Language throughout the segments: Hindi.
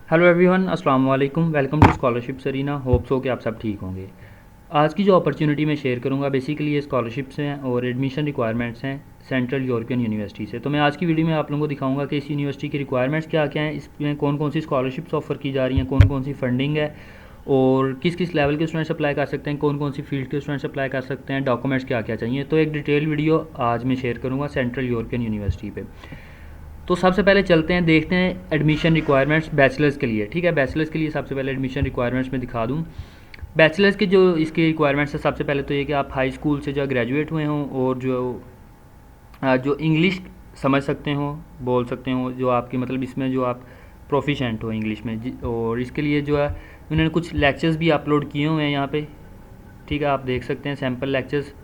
हेलो एवरीवन, अस्सलाम वालेकुम। वेलकम टू स्कॉलरशिप सरीना। होप्स हो कि आप सब ठीक होंगे। आज की जो अपॉर्चुनिटी मैं शेयर करूंगा बेसिकली ये स्कॉलरशिप्स हैं और एडमिशन रिक्वायरमेंट्स हैं सेंट्रल यूरोपियन यूनिवर्सिटी से। तो मैं आज की वीडियो में आप लोगों को दिखाऊंगा कि इस यूनिवर्सिटी की रिक्वायरमेंट्स क्या क्या हैं, इसमें कौन कौन सी स्कॉलरशिप्स ऑफर की जा रही हैं, कौन कौन सी फंडिंग है और किस किस लेवल के स्टूडेंट्स अप्लाई कर सकते हैं, कौन कौन सी फील्ड के स्टूडेंट्स अप्लाई कर सकते हैं, डॉक्यूमेंट्स क्या क्या चाहिए। तो एक डिटेल वीडियो आज मैं शेयर करूँगा सेंट्रल यूरोपियन यूनिवर्सिटी पर। तो सबसे पहले चलते हैं, देखते हैं एडमिशन रिक्वायरमेंट्स बैचलर्स के लिए। ठीक है, बैचलर्स के लिए सबसे पहले एडमिशन रिक्वायरमेंट्स में दिखा दूँ। बैचलर्स के जो इसके रिक्वायरमेंट्स है, सबसे पहले तो ये कि आप हाई स्कूल से जो ग्रेजुएट हुए हों और जो इंग्लिश समझ सकते हो, बोल सकते हो, जो आपकी मतलब इसमें जो आप प्रोफिशेंट हो इंग्लिश में। और इसके लिए जो है उन्होंने कुछ लेक्चर्स भी अपलोड किए हुए हैं यहाँ पे। ठीक है, आप देख सकते हैं सैम्पल लेक्चर्स,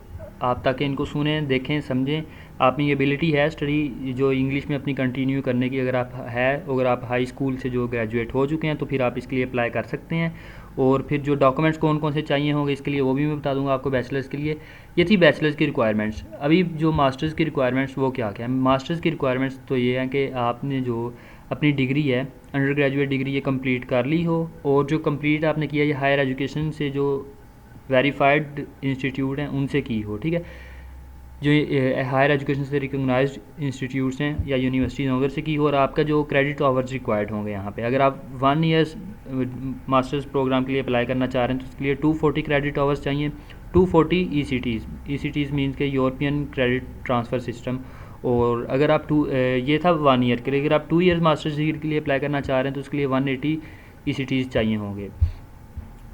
आप ताकि इनको सुने, देखें, समझें। आप में ये एबिलिटी है स्टडी जो इंग्लिश में अपनी कंटिन्यू करने की, अगर आप हाई स्कूल से जो ग्रेजुएट हो चुके हैं तो फिर आप इसके लिए अप्लाई कर सकते हैं। और फिर जो डॉक्यूमेंट्स कौन कौन से चाहिए होंगे इसके लिए वो भी मैं बता दूंगा आपको बैचलर्स के लिए। ये थी बैचलर्स की रिक्वायरमेंट्स। अभी जो मास्टर्स की रिक्वायरमेंट्स वो क्या क्या है। मास्टर्स की रिक्वायरमेंट्स तो ये है कि आपने जो अपनी डिग्री है, अंडर ग्रेजुएट डिग्री, ये कंप्लीट कर ली हो और जो कंप्लीट आपने किया ये हायर एजुकेशन से जो वेरीफाइड इंस्टीट्यूट हैं उनसे की हो। ठीक है, जो हायर एजुकेशन से रिकॉग्नाइज्ड इंस्टीट्यूट्स हैं या यूनिवर्सिटीज़ हैं उधर से की हो, और आपका जो क्रेडिट आवर्स रिक्वायर्ड होंगे यहाँ पे। अगर आप 1 ईयर्स मास्टर्स प्रोग्राम के लिए अप्लाई करना चाह रहे हैं तो उसके लिए 240 क्रेडिट आवर्स चाहिए। 240 ई सी टीज़ मीन्स के यूरोपियन क्रेडिट ट्रांसफ़र सिस्टम। और अगर आप ये था 1 ईयर के लिए। अगर आप 2 ईयर्स मास्टर्स डिग्री के लिए अप्लाई करना चाह रहे हैं तो उसके लिए 180 ई चाहिए होंगे।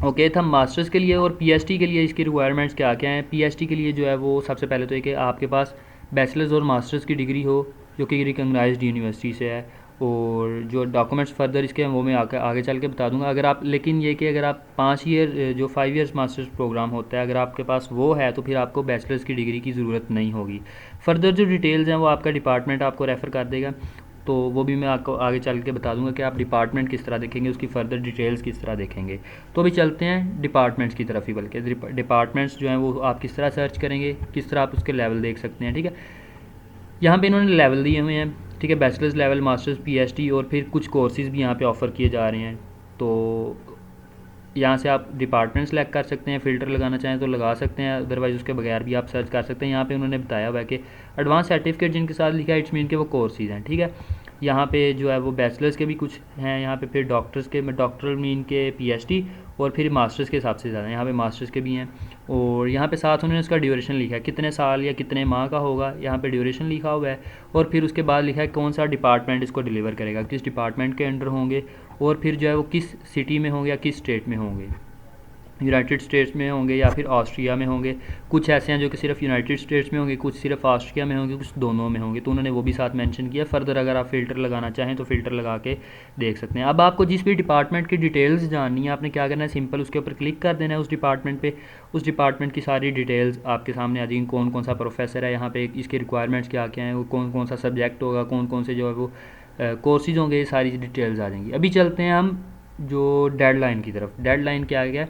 ओके, था मास्टर्स के लिए। और पीएचडी के लिए इसकी रिक्वायरमेंट्स क्या क्या हैं। पीएचडी के लिए जो है वो सबसे पहले तो है कि आपके पास बैचलर्स और मास्टर्स की डिग्री हो जो कि रिकॉग्नाइज्ड यूनिवर्सिटी से है। और जो डॉक्यूमेंट्स फर्दर इसके हैं वो मैं आगे चल के बता दूंगा। अगर आप लेकिन ये कि अगर आप 5 ईयर जो 5 ईयर्स मास्टर्स प्रोग्राम होता है, अगर आपके पास वो है तो फिर आपको बैचलर्स की डिग्री की ज़रूरत नहीं होगी। फर्दर जो डिटेल्स हैं वो आपका डिपार्टमेंट आपको रेफ़र कर देगा, तो वो भी मैं आपको आगे चल के बता दूंगा कि आप डिपार्टमेंट किस तरह देखेंगे, उसकी फ़र्दर डिटेल्स किस तरह देखेंगे। तो अभी चलते हैं डिपार्टमेंट्स की तरफ ही, बल्कि डिपार्टमेंट्स जो हैं वो आप किस तरह सर्च करेंगे, किस तरह आप उसके लेवल देख सकते हैं। ठीक है, यहाँ पे इन्होंने लेवल दिए हुए हैं। ठीक है, बैचलर्स लेवल, मास्टर्स, पीएचडी और फिर कुछ कोर्सेज़ भी यहाँ पे ऑफ़र किए जा रहे हैं। तो यहाँ से आप डिपार्टमेंट सेलेक्ट कर सकते हैं, फ़िल्टर लगाना चाहें तो लगा सकते हैं, अदरवाइज़ उसके बगैर भी आप सर्च कर सकते हैं। यहाँ पे उन्होंने बताया हुआ है कि एडवांस सर्टिफिकेट जिनके साथ लिखा है इट्स मीन के वो कोर्सेज़ हैं। ठीक है, यहाँ पे जो है वो बैचलर्स के भी कुछ हैं, यहाँ पे फिर डॉक्टर्स के, डॉक्टरल मीन के पीएचडी, और फिर मास्टर्स के हिसाब से ज़्यादा यहाँ पे मास्टर्स के भी हैं। और यहाँ पे साथ उन्होंने उसका ड्यूरेशन लिखा है, कितने साल या कितने माह का होगा, यहाँ पे ड्यूरेशन लिखा हुआ है। और फिर उसके बाद लिखा है कौन सा डिपार्टमेंट इसको डिलीवर करेगा, किस डिपार्टमेंट के अंडर होंगे, और फिर जो है वो किस सिटी में होंगे या किस स्टेट में होंगे, यूनाइटेड स्टेट्स में होंगे या फिर ऑस्ट्रिया में होंगे। कुछ ऐसे हैं जो कि सिर्फ यूनाइटेड स्टेट्स में होंगे, कुछ सिर्फ ऑस्ट्रिया में होंगे, कुछ दोनों में होंगे, तो उन्होंने वो भी साथ मेंशन किया। फर्दर अगर आप फ़िल्टर लगाना चाहें तो फ़िल्टर लगा के देख सकते हैं। अब आपको जिस भी डिपार्टमेंट की डिटेल्स जाननी है, आपने क्या करना है, सिंपल उसके ऊपर क्लिक कर देना है उस डिपार्टमेंट पर। उस डिपार्टमेंट की सारी डिटेल्स आपके सामने आ जाएंगी, कौन कौन सा प्रोफेसर है यहाँ पर, इसके रिक्वायरमेंट्स क्या क्या हैं, वो कौन कौन सा सब्जेक्ट होगा, कौन कौन से जो है वो कोर्सेज होंगे, ये सारी डिटेल्स आ जाएंगी। अभी चलते हैं हम जो डेडलाइन की तरफ। डेडलाइन क्या है,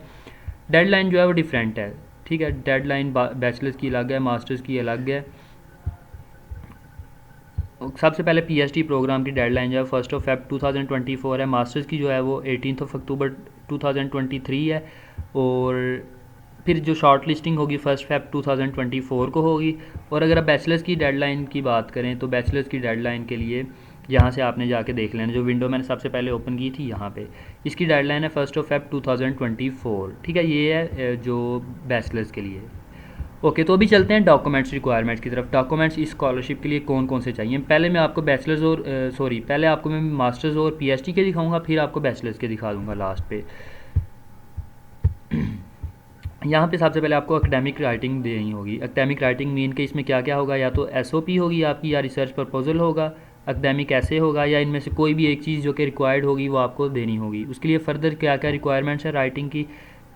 डेडलाइन जो है वो डिफरेंट है। ठीक है, डेडलाइन बैचलर्स की अलग है, मास्टर्स की अलग है। सबसे पहले पीएचडी प्रोग्राम की डेडलाइन जो है 1 Feb 2024 है। मास्टर्स की जो है वो 18 अक्टूबर 2023 है। और फिर जो शॉर्ट लिस्टिंग होगी 1 Feb 2024 को होगी। और अगर आप बैचलर्स की डेडलाइन की बात करें तो बैचलर्स की डेडलाइन के लिए यहाँ से आपने जाके देख लेना, जो विंडो मैंने सबसे पहले ओपन की थी यहाँ पे, इसकी डेडलाइन है 1 Feb 2024। ठीक है, ये है जो बैचलर्स के लिए। ओके, तो अभी चलते हैं डॉक्यूमेंट्स रिक्वायरमेंट्स की तरफ। डॉक्यूमेंट्स इस स्कॉलरशिप के लिए कौन कौन से चाहिए। पहले मैं आपको बैचलर्स और पहले आपको मैं मास्टर्स और पीएचडी के दिखाऊंगा, फिर आपको बैचलर्स के दिखा दूंगा लास्ट पे। यहाँ पे सबसे पहले आपको एकेडमिक राइटिंग देनी होगी। एकेडमिक राइटिंग मीन के इसमें क्या क्या होगा, या तो एसओपी होगी आपकी, या रिसर्च प्रपोजल होगा, एकेडमिक ऐसे होगा, या इनमें से कोई भी एक चीज़ जो कि रिक्वायर्ड होगी वो आपको देनी होगी। उसके लिए फ़र्दर क्या क्या रिक्वायरमेंट्स है राइटिंग की,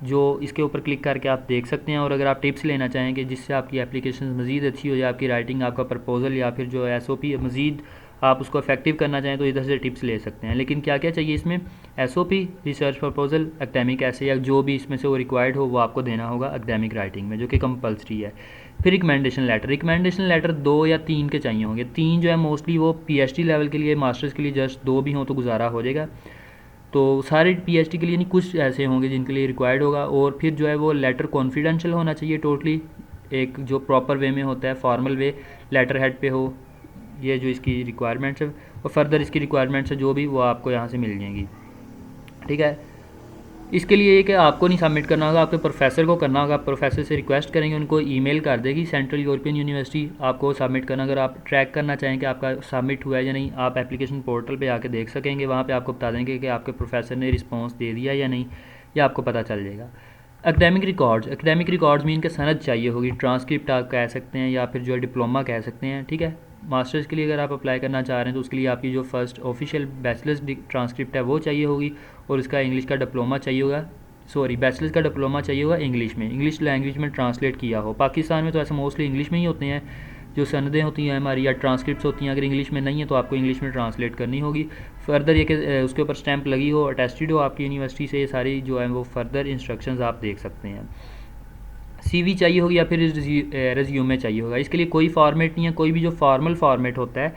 जो इसके ऊपर क्लिक करके आप देख सकते हैं। और अगर आप टिप्स लेना चाहें कि जिससे आपकी एप्लीकेशन मज़ीद अच्छी हो जाए, आपकी राइटिंग, आपका प्रपोजल या फिर जो एसओपी मज़ीद आप उसको इफेक्टिव करना चाहें, तो इधर से टिप्स ले सकते हैं। लेकिन क्या क्या चाहिए इसमें, एसओपी, रिसर्च प्रपोजल, एकेडमिक ऐसे, या जो भी इसमें से वो रिक्वायर्ड हो वो आपको देना होगा एकेडमिक राइटिंग में, जो कि कंपलसरी है। फिर रिकमेंडेशन लेटर 2 या 3 के चाहिए होंगे। 3 जो है मोस्टली वो पीएचडी लेवल के लिए, मास्टर्स के लिए जस्ट 2 भी हों तो गुजारा हो जाएगा। तो सारे पीएचडी के लिए नहीं, कुछ ऐसे होंगे जिनके लिए रिक्वायर्ड होगा। और फिर जो है वो लेटर कॉन्फिडेंशियल होना चाहिए टोटली, एक जो प्रॉपर वे में होता है, फॉर्मल वे, लेटर हेड पे हो। ये जो इसकी रिक्वायरमेंट्स है, और फर्दर इसकी रिक्वायरमेंट्स है जो भी, वो आपको यहाँ से मिल जाएंगी, ठीक है। इसके लिए कि आपको नहीं सबमिट करना होगा, आपके प्रोफेसर को करना होगा। प्रोफेसर से रिक्वेस्ट करेंगे, उनको ईमेल कर देगी सेंट्रल यूरोपियन यूनिवर्सिटी आपको सबमिट करना। अगर आप ट्रैक करना चाहें कि आपका सबमिट हुआ है या नहीं, आप एप्लीकेशन पोर्टल पे आके देख सकेंगे। वहाँ पे आपको बता देंगे कि आपके प्रोफेसर ने रिस्पॉन्स दे दिया या नहीं, या आपको पता चल जाएगा। एकेडमिक रिकॉर्ड्स में इनके सनद चाहिए होगी, ट्रांसक्रिप्ट आप कह सकते हैं, या फिर जो है डिप्लोमा कह सकते हैं, ठीक है। मास्टर्स के लिए अगर आप अप्लाई करना चाह रहे हैं तो उसके लिए आपकी जो फर्स्ट ऑफिशियल बैचलर्स ट्रांसक्रिप्ट है वो चाहिए होगी, और उसका इंग्लिश का डिप्लोमा चाहिए होगा, बैचलर्स का डिप्लोमा चाहिए होगा इंग्लिश में, इंग्लिश लैंग्वेज में ट्रांसलेट किया हो। पाकिस्तान में तो ऐसे मोस्टली इंग्लिश में ही होते हैं जो सनदें होती हैं हमारी, या ट्रांसक्रिप्ट होती हैं। अगर इंग्लिश में नहीं है तो आपको इंग्लिश में ट्रांसलेट करनी होगी। फर्दर ये कि उसके ऊपर स्टैंप लगी हो, अटेस्टेड हो आपकी यूनिवर्सिटी से, ये सारी जो है वो फर्दर इंस्ट्रक्शंस आप देख सकते हैं। सीवी चाहिए होगी या फिर रेज्यूमे चाहिए होगा। इसके लिए कोई फॉर्मेट नहीं है, कोई भी जो फॉर्मल फॉर्मेट होता है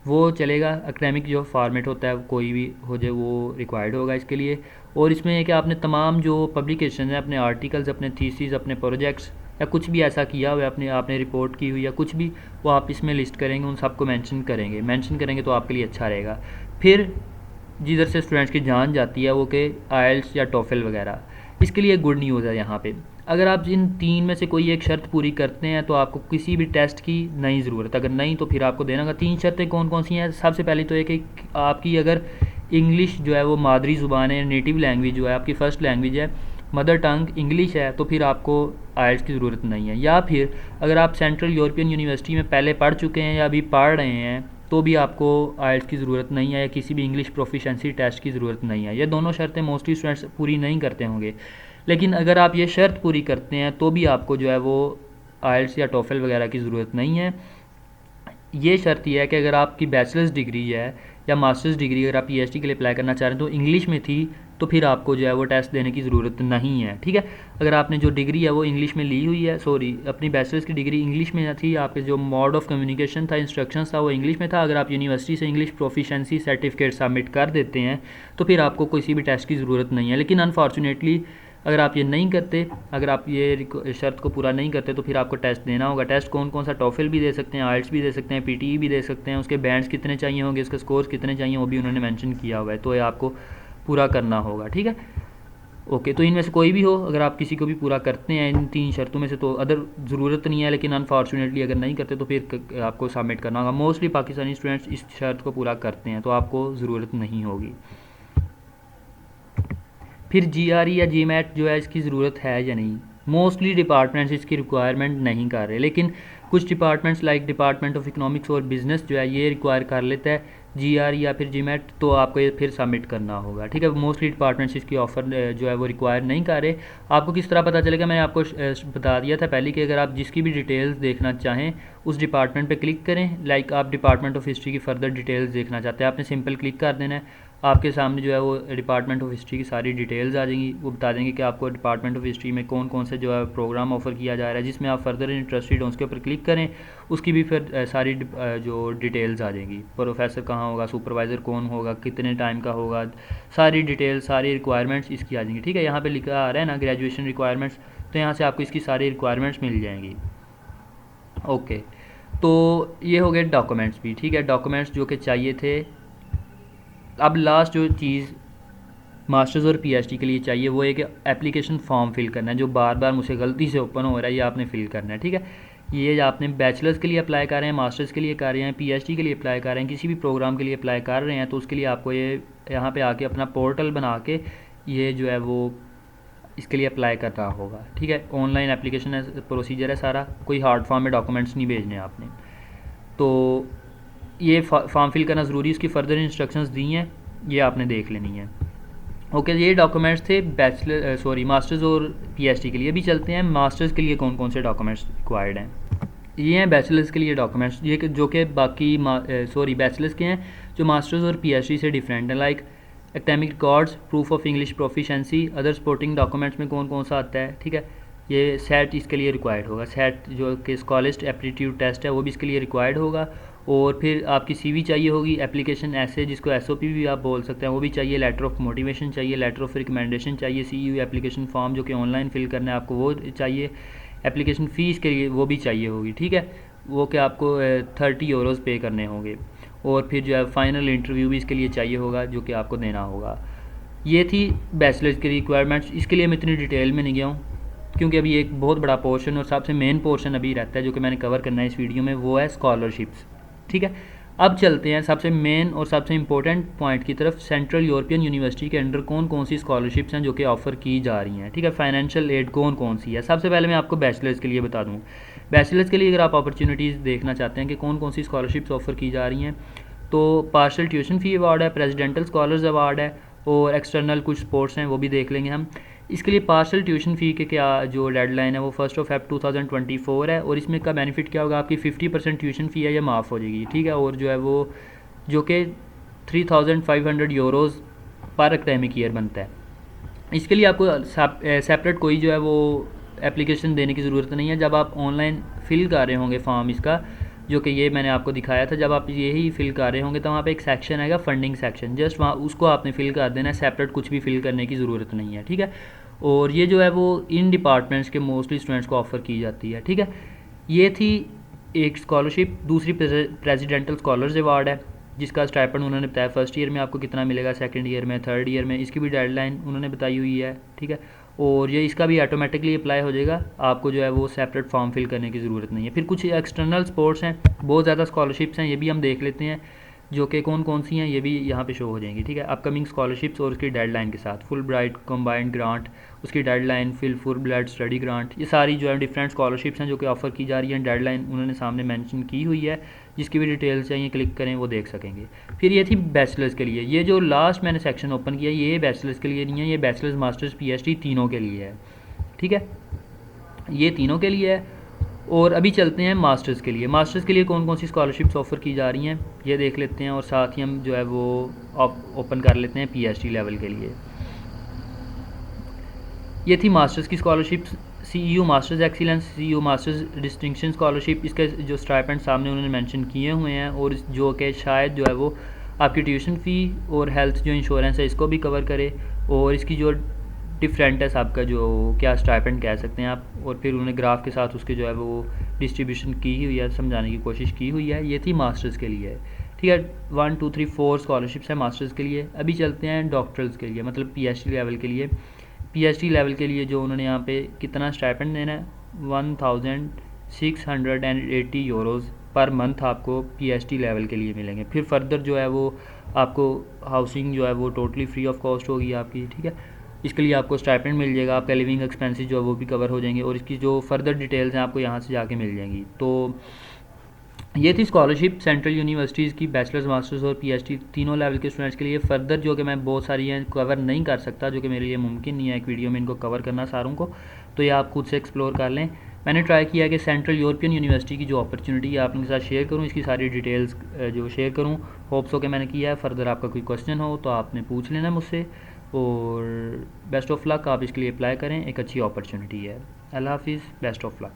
वो चलेगा। एकेडमिक जो फॉर्मेट होता है कोई भी हो जाए वो रिक्वायर्ड होगा इसके लिए। और इसमें है कि आपने तमाम जो पब्लिकेशन है, अपने आर्टिकल्स, अपने थीसिस, अपने प्रोजेक्ट्स, या कुछ भी ऐसा किया हुआ है आपने रिपोर्ट की हुई या कुछ भी, वो आप इसमें लिस्ट करेंगे, उन सबको मेंशन करेंगे तो आपके लिए अच्छा रहेगा। फिर जिधर से स्टूडेंट्स की जान जाती है वो कि आइल्स या टोफल वगैरह, इसके लिए गुड न्यूज़ है यहाँ पे। अगर आप इन तीन में से कोई एक शर्त पूरी करते हैं तो आपको किसी भी टेस्ट की नहीं ज़रूरत, अगर नहीं तो फिर आपको देना होगा। तीन शर्तें कौन कौन सी हैं? सबसे पहली तो ये कि आपकी अगर इंग्लिश जो है वो मादरी ज़ुबान है, नेटिव लैंग्वेज जो है आपकी फ़र्स्ट लैंग्वेज है, मदर टंग इंग्लिश है, तो फिर आपको आइल्स की ज़रूरत नहीं है। या फिर अगर आप सेंट्रल यूरोपियन यूनिवर्सिटी में पहले पढ़ चुके हैं या अभी पढ़ रहे हैं तो भी आपको आइल्स की ज़रूरत नहीं है, या किसी भी इंग्लिश प्रोफिशेंसी टेस्ट की ज़रूरत नहीं है। ये दोनों शर्तें मोस्टली स्टूडेंट्स पूरी नहीं करते होंगे, लेकिन अगर आप ये शर्त पूरी करते हैं तो भी आपको जो है वो आइल्स या टोफल वगैरह की ज़रूरत नहीं है। ये शर्त यह है कि अगर आपकी बैचलर्स डिग्री है या मास्टर्स डिग्री अगर आप पीएचडी के लिए अप्लाई करना चाह रहे हैं तो इंग्लिश में थी, तो फिर आपको जो है वो टेस्ट देने की ज़रूरत नहीं है, ठीक है। अगर आपने जो डिग्री है वो इंग्लिश में ली हुई है, अपनी बैचलर्स की डिग्री इंग्लिश में थी, आपके जो मोड ऑफ कम्युनिकेशन था, इंस्ट्रक्शंस था वो इंग्लिश में था, अगर आप यूनिवर्सिटी से इंग्लिश प्रोफिशेंसी सर्टिफिकेट सबमिट कर देते हैं तो फिर आपको किसी भी टेस्ट की ज़रूरत नहीं है। लेकिन अनफॉर्चुनेटली अगर आप ये नहीं करते, अगर आप ये शर्त को पूरा नहीं करते तो फिर आपको टेस्ट देना होगा। टेस्ट कौन कौन सा? टोफल भी दे सकते हैं, आइल्स भी दे सकते हैं, पीटीई भी दे सकते हैं। उसके बैंड्स कितने चाहिए होंगे, उसके स्कोर्स कितने चाहिए वो भी उन्होंने मेंशन किया हुआ है, तो ये आपको पूरा करना होगा, ठीक है। ओके, तो इनमें से कोई भी हो, अगर आप किसी को भी पूरा करते हैं इन तीन शर्तों में से तो अदर ज़रूरत नहीं है, लेकिन अनफॉर्चुनेटली अगर नहीं करते तो फिर आपको सबमिट करना होगा। मोस्टली पाकिस्तानी स्टूडेंट्स इस शर्त को पूरा करते हैं तो आपको ज़रूरत नहीं होगी। फिर जीआरई या जीमैट जो है इसकी ज़रूरत है या नहीं? मोस्टली डिपार्टमेंट्स इसकी रिक्वायरमेंट नहीं कर रहे, लेकिन कुछ departments like department of economics और बिज़नेस जो है ये रिक्वायर कर लेता है जीआरई या फिर जीमैट, तो आपको ये फिर सबमिट करना होगा, ठीक है। मोस्टली डिपार्टमेंट्स इसकी ऑफ़र जो है वो रिक्वायर नहीं कर रहे। आपको किस तरह पता चलेगा? मैंने आपको बता दिया था पहले कि अगर आप जिसकी भी डिटेल्स देखना चाहें उस डिपार्टमेंट पे क्लिक करें। लाइक आप डिपार्टमेंट ऑफ हिस्ट्री की फ़र्दर डिटेल्स देखना चाहते हैं, आपने सिंपल क्लिक कर देना है, आपके सामने जो है वो डिपार्टमेंट ऑफ हिस्ट्री की सारी डिटेल्स आ जाएंगी। वो बता देंगे कि आपको डिपार्टमेंट ऑफ हिस्ट्री में कौन कौन से जो है प्रोग्राम ऑफ़र किया जा रहा है, जिसमें आप फर्दर इंटरेस्टेड हो उसके ऊपर क्लिक करें, उसकी भी फिर सारी जो डिटेल्स आ जाएंगी। प्रोफेसर कहाँ होगा, सुपरवाइज़र कौन होगा, कितने टाइम का होगा, सारी डिटेल्स, सारी रिक्वायरमेंट्स इसकी आ जाएंगी, ठीक है। यहाँ पर लिखा आ रहा है ना ग्रेजुएशन रिक्वायरमेंट्स, तो यहाँ से आपको इसकी सारी रिक्वायरमेंट्स मिल जाएंगी। ओके, तो ये हो गए डॉक्यूमेंट्स भी, ठीक है। डॉक्यूमेंट्स जो कि चाहिए थे। अब लास्ट जो चीज़ मास्टर्स और पीएचडी के लिए चाहिए वो है कि एप्लीकेशन फॉर्म फिल करना है, जो बार बार मुझसे गलती से ओपन हो रहा है, ये आपने फिल करना है, ठीक है। ये आपने बैचलर्स के लिए अप्लाई कर रहे हैं, मास्टर्स के लिए कर रहे हैं, पीएचडी के लिए अप्लाई कर रहे हैं, किसी भी प्रोग्राम के लिए अप्लाई कर रहे हैं, तो उसके लिए आपको ये यहाँ पे आके अपना पोर्टल बना के ये जो है वो इसके लिए अप्लाई करना होगा, ठीक है। ऑनलाइन एप्लीकेशन है, प्रोसीजर है सारा, कोई हार्ड फॉर्म में डॉक्यूमेंट्स नहीं भेजने आपने। तो ये फॉर्म फिल करना ज़रूरी, इसकी फ़र्दर इंस्ट्रक्शंस दी हैं, ये आपने देख लेनी है। ओके, ये डॉक्यूमेंट्स थे मास्टर्स और पीएचडी के लिए। भी चलते हैं मास्टर्स के लिए कौन कौन से डॉक्यूमेंट्स रिक्वायर्ड हैं। ये हैं बैचलर्स के लिए डॉक्यूमेंट्स, ये जो कि बाकी बैचलर्स के हैं, जो मास्टर्स और पीएचडी से डिफरेंट है। Like academic records, proof of English proficiency, other supporting documents में कौन कौन सा आता है, ठीक है। ये सेट इसके लिए रिक्वायर्ड होगा, सेट जो कि स्कॉलिस्ट एप्टीट्यूड टेस्ट है वो भी इसके लिए रिक्वायर्ड होगा। और फिर आपकी सीवी चाहिए होगी, एप्लीकेशन ऐसे जिसको एसओपी भी आप बोल सकते हैं वो भी चाहिए, लेटर ऑफ मोटिवेशन चाहिए, लेटर ऑफ रिकमेंडेशन चाहिए, सीयू एप्लीकेशन फॉर्म जो कि ऑनलाइन फिल करना है आपको वो चाहिए, एप्लीकेशन फ़ीस के लिए वो भी चाहिए होगी, ठीक है, वो कि आपको 30 यूरोज़ पे करने होंगे। और फिर जो है फ़ाइनल इंटरव्यू भी इसके लिए चाहिए होगा जो कि आपको देना होगा। ये थी बैचलर्स की रिक्वायरमेंट्स। इसके लिए मैं इतनी डिटेल में नहीं गया हूँ क्योंकि अभी एक बहुत बड़ा पोर्शन और सबसे मेन पोर्शन अभी रहता है जो कि मैंने कवर करना है इस वीडियो में, वो है स्कॉलरशिप्स, ठीक है। अब चलते हैं सबसे मेन और सबसे इंपॉर्टेंट पॉइंट की तरफ, सेंट्रल यूरोपियन यूनिवर्सिटी के अंडर कौन कौन सी स्कॉलरशिप्स हैं जो कि ऑफ़र की जा रही हैं, ठीक है। फाइनेंशियल एड कौन कौन सी है, सबसे पहले मैं आपको बैचलर्स के लिए बता दूँ। बैचलर्स के लिए अगर आप अपॉर्चुनिटीज़ देखना चाहते हैं कि कौन कौन सी स्कॉलरशिप्स ऑफ़र की जा रही हैं, तो पार्शल ट्यूशन फ़ी अवार्ड है, प्रेसिडेंटल स्कॉलर्स अवार्ड है और एक्सटर्नल कुछ स्पोर्ट्स हैं वो भी देख लेंगे हम। इसके लिए पार्शल ट्यूशन फ़ी के क्या जो डेडलाइन है वो 1 Feb 2024 है और इसमें का बेनिफिट क्या होगा, आपकी 50% ट्यूशन फ़ी है ये माफ़ हो जाएगी, ठीक है। और जो है वो जो कि 3500 यूरोज़ पर एकेडमिक ईयर बनता है। इसके लिए आपको सेपरेट कोई जो है वो एप्लीकेशन देने की ज़रूरत नहीं है। जब आप ऑनलाइन फ़िल कर रहे होंगे फॉर्म इसका, जो कि ये मैंने आपको दिखाया था, जब आप यही फ़िल कर रहे होंगे तो वहाँ पे एक सेक्शन आएगा फंडिंग सेक्शन, जस्ट वहाँ उसको आपने फ़िल कर देना है, सेपरेट कुछ भी फ़िल करने की ज़रूरत नहीं है, ठीक है। और ये जो है वो इन डिपार्टमेंट्स के मोस्टली स्टूडेंट्स को ऑफ़र की जाती है, ठीक है। ये थी एक स्कॉलरशिप। दूसरी प्रेसिडेंटल स्कॉलर्स अवार्ड है जिसका स्टाइपेंड उन्होंने बताया फर्स्ट ईयर में आपको कितना मिलेगा, सेकंड ईयर में, थर्ड ईयर में, इसकी भी डेडलाइन उन्होंने बताई हुई है, ठीक है। और ये इसका भी ऑटोमेटिकली अप्लाई हो जाएगा, आपको जो है वो सेपरेट फॉर्म फिल करने की ज़रूरत नहीं है। फिर कुछ एक्सटर्नल स्पोर्ट्स हैं, बहुत ज़्यादा स्कॉलरशिप्स हैं, ये भी हम देख लेते हैं जो कि कौन कौन सी हैं, ये भी यहाँ पे शो हो जाएंगी, ठीक है। अपकमिंग स्कॉलरशिप्स और उसकी डेडलाइन के साथ, फुल ब्राइट कम्बाइंड ग्रांट, उसकी deadline, full bright study grant, ये सारी जो है डिफरेंट स्कॉलरशिप्स हैं जो कि ऑफ़र की जा रही हैं, डेडलाइन उन्होंने सामने मेंशन की हुई है। जिसकी भी डिटेल्स चाहिए क्लिक करें वो देख सकेंगे। फिर ये थी बैचलर्स के लिए। ये जो लास्ट मैंने सेक्शन ओपन किया ये बैचलर्स के लिए नहीं है, ये बैचलर्स मास्टर्स पीएचडी तीनों के लिए है, ठीक है, ये तीनों के लिए है। और अभी चलते हैं मास्टर्स के लिए। मास्टर्स के लिए कौन कौन सी स्कॉलरशिप्स ऑफ़र की जा रही हैं ये देख लेते हैं और साथ ही हम जो है वो ओपन कर लेते हैं पीएचडी लेवल के लिए। ये थी मास्टर्स की scholarships, CEU masters excellence, CEU masters distinction scholarship, इसके जो स्टाइपेंड सामने उन्होंने मेंशन किए हुए हैं और जो कि शायद जो है वो आपकी ट्यूशन फ़ी और हेल्थ जो इंश्योरेंस है इसको भी कवर करे, और इसकी जो डिफरेंट है आपका जो क्या स्टाइपेंड कह सकते हैं आप, और फिर उन्होंने ग्राफ के साथ उसके जो है वो डिस्ट्रीब्यूशन की हुई है, समझाने की कोशिश की हुई है। ये थी मास्टर्स के लिए, ठीक है। 1 2 3 4 स्कॉलरशिप्स हैं मास्टर्स के लिए। अभी चलते हैं डॉक्टर्स के लिए, मतलब पीएचडी लेवल के लिए। पीएचडी लेवल के लिए जो उन्होंने यहाँ पे कितना स्टाइपेंड देना है, 1680 यूरोज़ पर मंथ आपको पीएचडी लेवल के लिए मिलेंगे। फिर फर्दर जो है वो आपको हाउसिंग जो है वो टोटली फ्री ऑफ कॉस्ट होगी आपकी, ठीक है। इसके लिए आपको स्टाइपेंड मिल जाएगा, आपका लिविंग एक्सपेंसेस जो है वो भी कवर हो जाएंगे और इसकी जो फर्दर डिटेल्स हैं आपको यहाँ से जाके मिल जाएंगी। तो ये थी स्कॉलरशिप सेंट्रल यूनिवर्सिटीज़ की बैचलर्स मास्टर्स और पीएचडी तीनों लेवल के स्टूडेंट्स के लिए। फर्दर जो कि मैं बहुत सारी हैं कवर नहीं कर सकता, जो कि मेरे लिए मुमकिन नहीं है एक वीडियो में इनको कवर करना सारों को, तो ये आप खुद से एक्सप्लोर कर लें। मैंने ट्राई किया कि सेंट्रल यूरोपियन यूनिवर्सिटी की जो अपॉर्चुनिटी है आप उनके साथ शेयर करूँ, इसकी सारी डिटेल्स जो शेयर करूँ, होप्स हो कि मैंने किया है। फर्दर आपका कोई क्वेश्चन हो तो आपने पूछ लेना मुझसे, और बेस्ट ऑफ लक, आप इसके लिए अप्लाई करें, एक अच्छी अपॉर्चुनिटी है। अल्लाह हाफिज़, बेस्ट ऑफ लक।